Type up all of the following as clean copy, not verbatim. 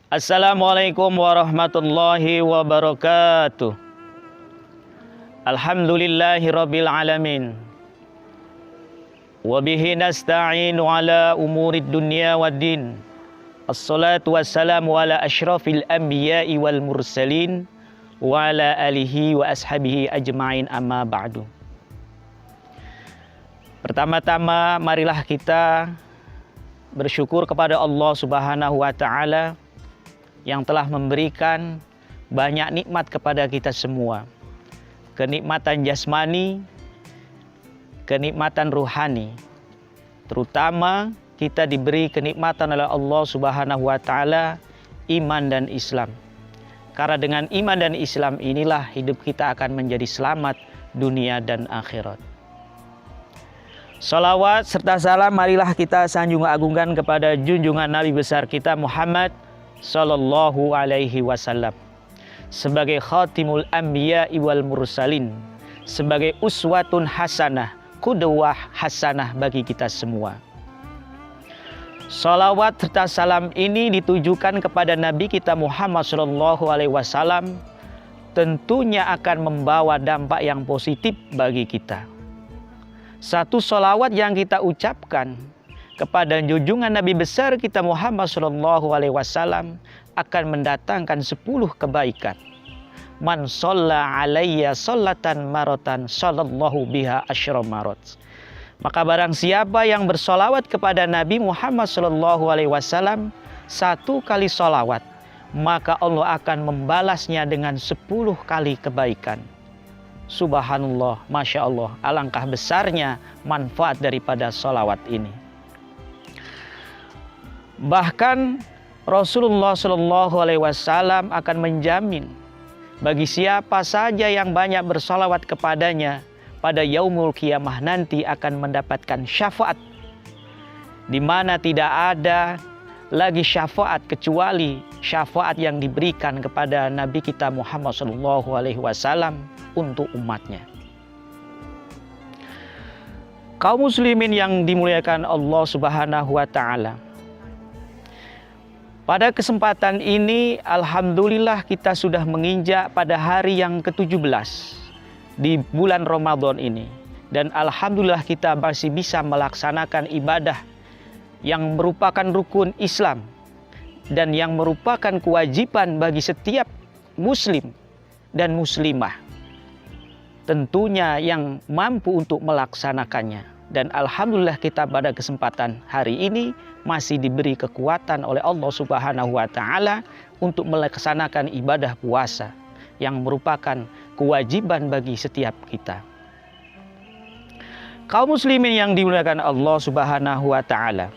Assalamualaikum warahmatullahi wabarakatuh. Alhamdulillahi rabbil alamin. Wabihi nasta'inu ala umurid dunya waddin. Assalatu wassalamu ala ashrafil anbiya'i wal mursalin wa ala alihi wa ashabihi ajma'in, amma ba'du. Pertama-tama marilah kita bersyukur kepada Allah Subhanahu wa ta'ala yang telah memberikan banyak nikmat kepada kita semua. Kenikmatan jasmani, kenikmatan ruhani. Terutama kita diberi kenikmatan oleh Allah Subhanahu wa ta'ala iman dan Islam. Karena dengan iman dan Islam inilah hidup kita akan menjadi selamat dunia dan akhirat. Salawat serta salam marilah kita sanjung agungkan kepada junjungan Nabi besar kita Muhammad Sallallahu alaihi wasallam sebagai khatimul anbiya wal mursalin, sebagai uswatun hasanah, qudwah hasanah bagi kita semua. Salawat serta salam ini ditujukan kepada Nabi kita Muhammad Sallallahu alaihi wasallam, tentunya akan membawa dampak yang positif bagi kita. Satu salawat yang kita ucapkan kepada junjungan Nabi besar kita Muhammad Sallallahu alaihi wasallam akan mendatangkan 10 kebaikan. Man shalla alayya sholatan maratan sallallahu biha asyra marat. Maka barang siapa yang bersolawat kepada Nabi Muhammad Sallallahu alaihi wasallam 1 kali solawat, maka Allah akan membalasnya dengan 10 kali kebaikan. Subhanallah, Masya Allah, alangkah besarnya manfaat daripada solawat ini. Bahkan Rasulullah Shallallahu alaihi wasallam akan menjamin bagi siapa saja yang banyak bersalawat kepadanya pada yaumul qiyamah nanti akan mendapatkan syafaat, di mana tidak ada lagi syafaat kecuali syafaat yang diberikan kepada Nabi kita Muhammad Shallallahu alaihi wasallam untuk umatnya. Kaum muslimin yang dimuliakan Allah Subhanahu wa ta'ala, pada kesempatan ini alhamdulillah kita sudah menginjak pada hari yang ke-17 di bulan Ramadan ini. Dan alhamdulillah kita masih bisa melaksanakan ibadah yang merupakan rukun Islam dan yang merupakan kewajiban bagi setiap muslim dan muslimah, tentunya yang mampu untuk melaksanakannya. Dan alhamdulillah kita pada kesempatan hari ini masih diberi kekuatan oleh Allah Subhanahu wa ta'ala untuk melaksanakan ibadah puasa yang merupakan kewajiban bagi setiap kita. Kaum muslimin yang dimuliakan Allah Subhanahu wa ta'ala,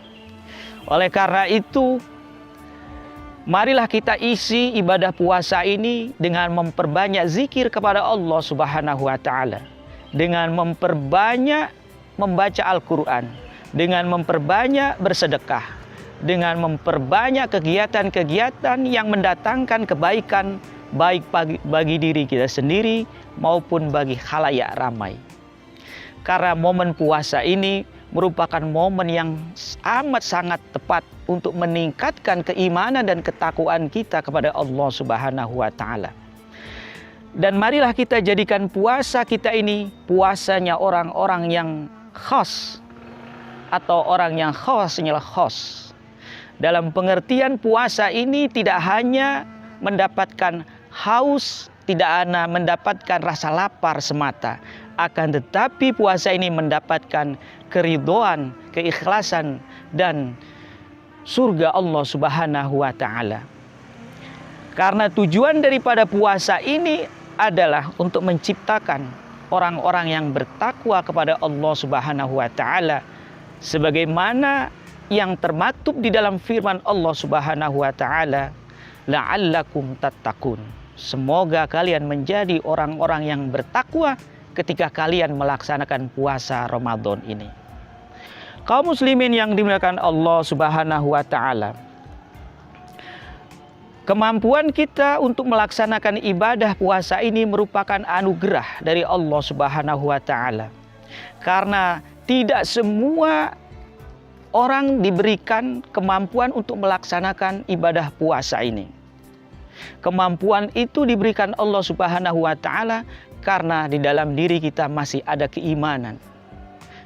oleh karena itu marilah kita isi ibadah puasa ini dengan memperbanyak zikir kepada Allah Subhanahu wa ta'ala, dengan memperbanyak membaca Al-Quran, dengan memperbanyak bersedekah, dengan memperbanyak kegiatan-kegiatan yang mendatangkan kebaikan baik bagi diri kita sendiri maupun bagi khalayak ramai. Karena momen puasa ini merupakan momen yang amat sangat tepat untuk meningkatkan keimanan dan ketakwaan kita kepada Allah Subhanahu wa ta'ala. Dan marilah kita jadikan puasa kita ini puasanya orang-orang yang khas, atau orang yang khasnya khas. Dalam pengertian puasa ini tidak hanya mendapatkan haus, tidak hanya mendapatkan rasa lapar semata, akan tetapi puasa ini mendapatkan keridhaan, keikhlasan dan surga Allah Subhanahu wa ta'ala. Karena tujuan daripada puasa ini adalah untuk menciptakan orang-orang yang bertakwa kepada Allah Subhanahu wa ta'ala, sebagaimana yang termaktub di dalam firman Allah Subhanahu wa ta'ala, la'allakum tattaqun. Semoga kalian menjadi orang-orang yang bertakwa ketika kalian melaksanakan puasa Ramadan ini. Kaum muslimin yang dimuliakan Allah Subhanahu wa ta'ala, kemampuan kita untuk melaksanakan ibadah puasa ini merupakan anugerah dari Allah Subhanahu wa ta'ala. Karena tidak semua orang diberikan kemampuan untuk melaksanakan ibadah puasa ini. Kemampuan itu diberikan Allah Subhanahu wa Ta'ala karena di dalam diri kita masih ada keimanan.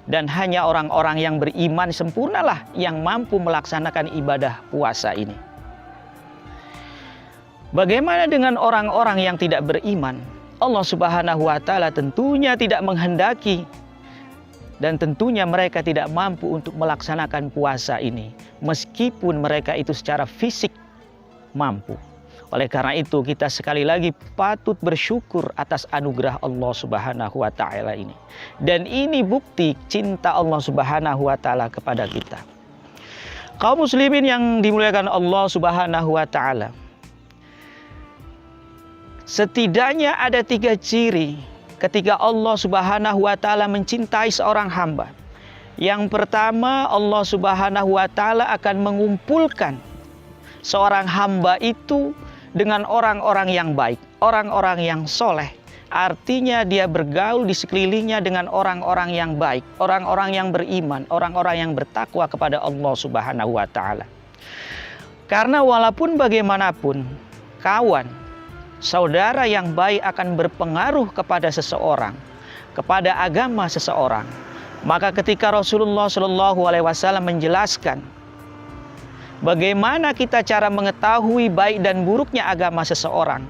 Dan hanya orang-orang yang beriman sempurnalah yang mampu melaksanakan ibadah puasa ini. Bagaimana dengan orang-orang yang tidak beriman? Allah Subhanahu wa Ta'ala tentunya tidak menghendaki dan tentunya mereka tidak mampu untuk melaksanakan puasa ini meskipun mereka itu secara fisik mampu. Oleh karena itu kita sekali lagi patut bersyukur atas anugerah Allah Subhanahu wa Ta'ala ini. Dan ini bukti cinta Allah Subhanahu wa Ta'ala kepada kita. Kaum muslimin yang dimuliakan Allah Subhanahu wa Ta'ala, setidaknya ada 3 ciri ketika Allah Subhanahu wa Ta'ala mencintai seorang hamba. Yang pertama, Allah Subhanahu wa Ta'ala akan mengumpulkan seorang hamba itu dengan orang-orang yang baik, orang-orang yang soleh. Artinya dia bergaul di sekelilingnya dengan orang-orang yang baik, orang-orang yang beriman, orang-orang yang bertakwa kepada Allah Subhanahu wa Ta'ala. Karena walaupun bagaimanapun, kawan, saudara yang baik akan berpengaruh kepada seseorang, kepada agama seseorang. Maka ketika Rasulullah SAW menjelaskan bagaimana kita cara mengetahui baik dan buruknya agama seseorang,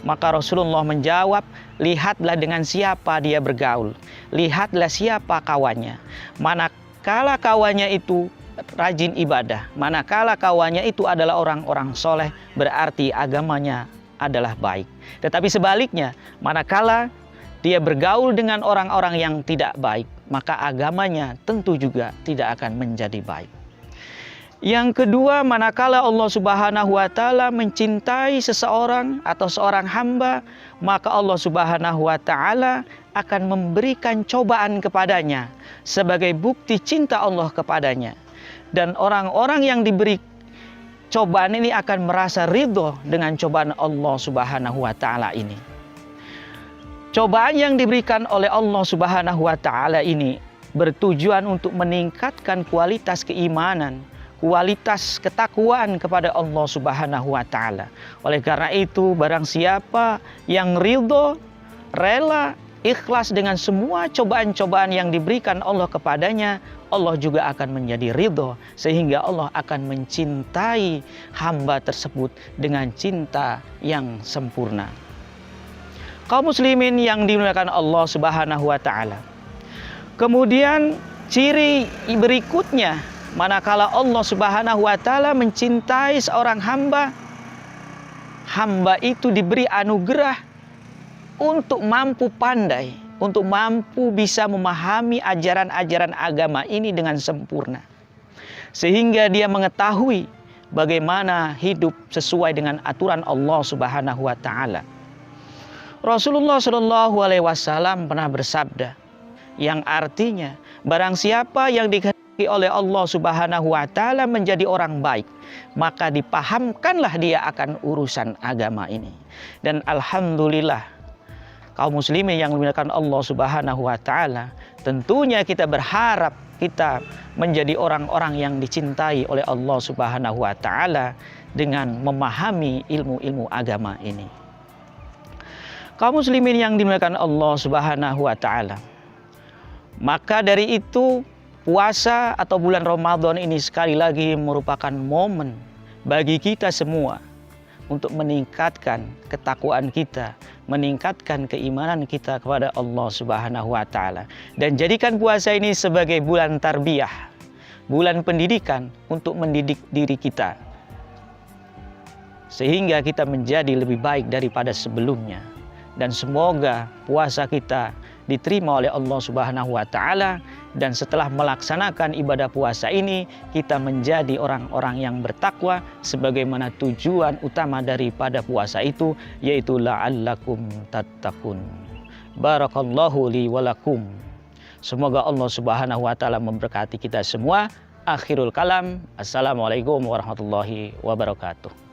maka Rasulullah menjawab, lihatlah dengan siapa dia bergaul, lihatlah siapa kawannya. Manakala kawannya itu rajin ibadah, manakala kawannya itu adalah orang-orang soleh, berarti agamanya adalah baik. Tetapi sebaliknya, manakala dia bergaul dengan orang-orang yang tidak baik, maka agamanya tentu juga tidak akan menjadi baik. Yang kedua, manakala Allah Subhanahu wa Ta'ala mencintai seseorang atau seorang hamba, maka Allah Subhanahu wa Ta'ala akan memberikan cobaan kepadanya sebagai bukti cinta Allah kepadanya. Dan orang-orang yang diberi cobaan ini akan merasa ridho dengan cobaan Allah Subhanahu wa Ta'ala ini. Cobaan yang diberikan oleh Allah Subhanahu wa Ta'ala ini bertujuan untuk meningkatkan kualitas keimanan, kualitas ketakwaan kepada Allah Subhanahu wa Ta'ala. Oleh karena itu, barang siapa yang ridho, rela, ikhlas dengan semua cobaan-cobaan yang diberikan Allah kepadanya, Allah juga akan menjadi ridho, sehingga Allah akan mencintai hamba tersebut dengan cinta yang sempurna. Kaum muslimin yang dimuliakan Allah Subhanahu wa Ta'ala. Kemudian ciri berikutnya, manakala Allah Subhanahu wa Ta'ala mencintai seorang hamba, hamba itu diberi anugerah untuk mampu pandai, untuk mampu bisa memahami ajaran-ajaran agama ini dengan sempurna. Sehingga dia mengetahui bagaimana hidup sesuai dengan aturan Allah Subhanahu wa Ta'ala. Rasulullah SAW pernah bersabda, yang artinya barang siapa yang dikehendaki oleh Allah Subhanahu wa Ta'ala menjadi orang baik, maka dipahamkanlah dia akan urusan agama ini. Dan alhamdulillah, kaum muslimin yang dimuliakan Allah Subhanahu wa Ta'ala, tentunya kita berharap kita menjadi orang-orang yang dicintai oleh Allah Subhanahu wa Ta'ala dengan memahami ilmu-ilmu agama ini. Kaum muslimin yang dimuliakan Allah Subhanahu wa Ta'ala, maka dari itu puasa atau bulan Ramadan ini sekali lagi merupakan momen bagi kita semua untuk meningkatkan ketakwaan kita, meningkatkan keimanan kita kepada Allah Subhanahu wa Ta'ala, dan jadikan puasa ini sebagai bulan tarbiyah, bulan pendidikan untuk mendidik diri kita sehingga kita menjadi lebih baik daripada sebelumnya. Dan semoga puasa kita diterima oleh Allah Subhanahu wa Ta'ala, dan setelah melaksanakan ibadah puasa ini kita menjadi orang-orang yang bertakwa sebagaimana tujuan utama daripada puasa itu, yaitu la'allakum tattaqun. Barakallahu li wa lakum. Semoga Allah Subhanahu wa Ta'ala memberkati kita semua. Akhirul kalam. Assalamualaikum warahmatullahi wabarakatuh.